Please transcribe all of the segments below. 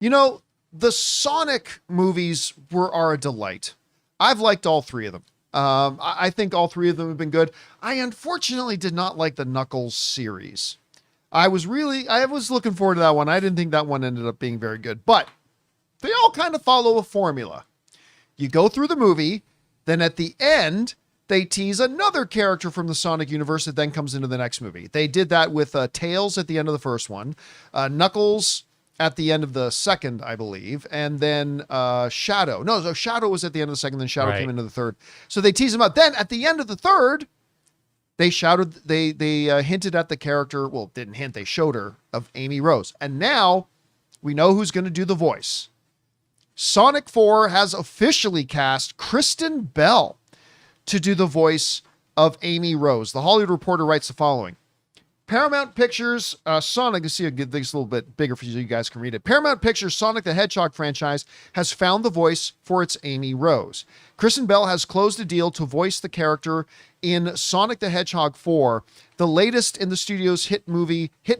You know, the Sonic movies are a delight. I've liked all three of them. I think all three of them have been good. I unfortunately did not like the Knuckles series. I was looking forward to that one. I didn't think that one ended up being very good, but they all kind of follow a formula. You go through the movie, then at the end, they tease another character from the Sonic universe that then comes into the next movie. They did that with Tails at the end of the first one, Knuckles at the end of the second, I believe, and then Shadow. No, so Shadow was at the end of the second, then Shadow came into the third. So they tease him out. Then at the end of the third, they hinted at the character, well, didn't hint, they showed her, of Amy Rose. And now we know who's going to do the voice. Sonic 4 has officially cast Kristen Bell to do the voice of Amy Rose. The Hollywood Reporter writes the following. Paramount Pictures, Sonic, let's see, I'll get this a little bit bigger for you so you guys can read it. Paramount Pictures' Sonic the Hedgehog franchise has found the voice for its Amy Rose. Kristen Bell has closed a deal to voice the character in Sonic the Hedgehog 4, the latest in the studio's hit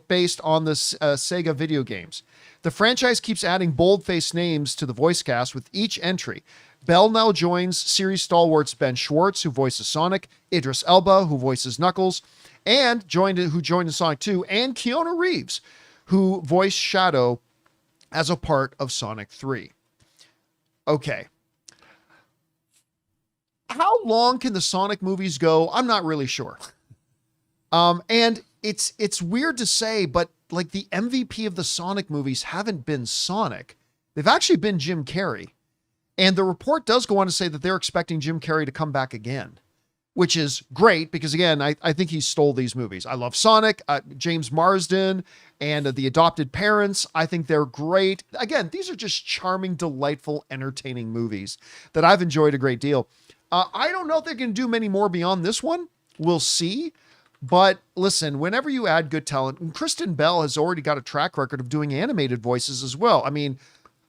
based on the Sega video games. The franchise keeps adding bold-faced names to the voice cast with each entry. Bell now joins series stalwarts Ben Schwartz, who voices Sonic, Idris Elba, who voices Knuckles, and who joined in Sonic 2, and Keanu Reeves, who voiced Shadow as a part of Sonic 3. Okay. How long can the Sonic movies go? I'm not really sure. And it's weird to say, but like the MVP of the Sonic movies haven't been Sonic. They've actually been Jim Carrey. And the report does go on to say that they're expecting Jim Carrey to come back again, which is great because, again, I think he stole these movies. I love Sonic, James Marsden, and The Adopted Parents. I think they're great. Again, these are just charming, delightful, entertaining movies that I've enjoyed a great deal. I don't know if they can do many more beyond this one. We'll see. But listen, whenever you add good talent, and Kristen Bell has already got a track record of doing animated voices as well. I mean,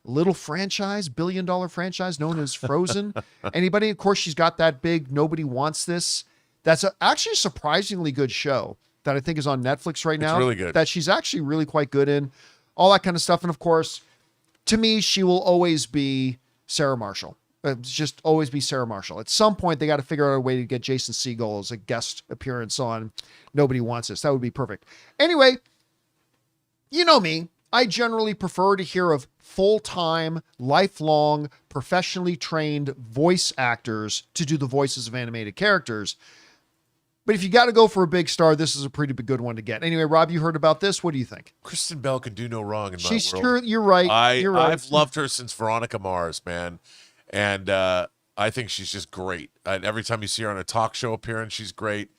little franchise, billion-dollar franchise known as Frozen. Anybody? Of course, she's got that big Nobody Wants This. That's actually a surprisingly good show that I think is on Netflix right now. It's really good. That she's actually really quite good in. All that kind of stuff. And of course, to me, she will always be Sarah Marshall. Just always be Sarah Marshall. At some point, they got to figure out a way to get Jason Segel as a guest appearance on Nobody Wants This. That would be perfect. Anyway, you know me. I generally prefer to hear of full-time, lifelong, professionally trained voice actors to do the voices of animated characters. But if you got to go for a big star, this is a pretty good one to get. Anyway, Rob, you heard about this. What do you think? Kristen Bell can do no wrong in my world. Sure, you're right. I've loved her since Veronica Mars, man. And I think she's just great. And every time you see her on a talk show appearance, she's great.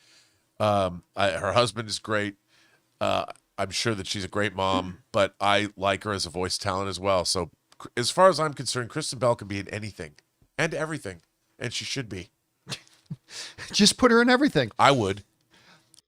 Her husband is great. I'm sure that she's a great mom, but I like her as a voice talent as well. So as far as I'm concerned, Kristen Bell can be in anything and everything, and she should be. Just put her in everything. I would.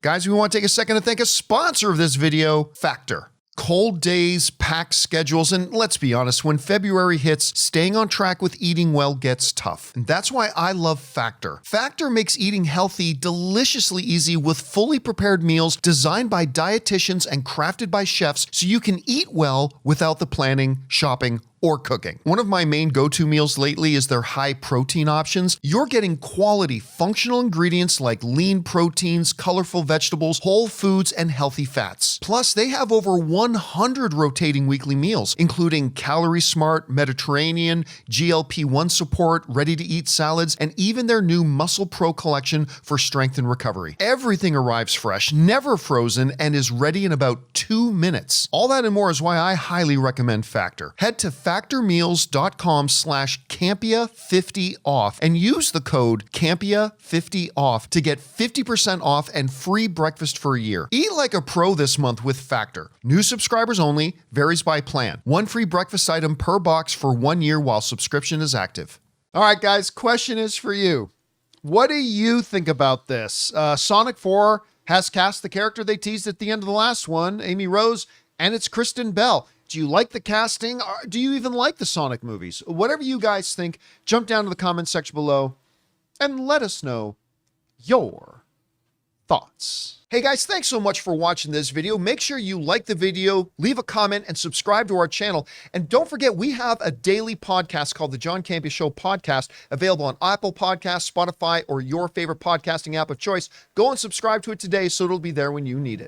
Guys, we want to take a second to thank a sponsor of this video, Factor. Cold days, packed schedules, and let's be honest, when February hits, staying on track with eating well gets tough. And that's why I love Factor. Factor makes eating healthy deliciously easy with fully prepared meals designed by dietitians and crafted by chefs so you can eat well without the planning, shopping, or cooking. One of my main go-to meals lately is their high protein options. You're getting quality functional ingredients like lean proteins, colorful vegetables, whole foods, and healthy fats. Plus, they have over 100 rotating weekly meals, including Calorie Smart, Mediterranean, GLP-1 support, ready-to-eat salads, and even their new Muscle Pro collection for strength and recovery. Everything arrives fresh, never frozen, and is ready in about 2 minutes. All that and more is why I highly recommend Factor. Head to factormeals.com/Campea50off and use the code Campea50off to get 50% off and free breakfast for a year. Eat like a pro this month with Factor. New subscribers only, varies by plan. One free breakfast item per box for 1 year while subscription is active. All right, guys, question is for you. What do you think about this? Sonic 4 has cast the character they teased at the end of the last one, Amy Rose, and it's Kristen Bell. Do you like the casting? Or do you even like the Sonic movies? Whatever you guys think, jump down to the comments section below and let us know your thoughts. Hey guys, thanks so much for watching this video. Make sure you like the video, leave a comment, and subscribe to our channel. And don't forget, we have a daily podcast called the John Campea Show podcast, available on Apple Podcasts, Spotify, or your favorite podcasting app of choice. Go and subscribe to it today so it'll be there when you need it.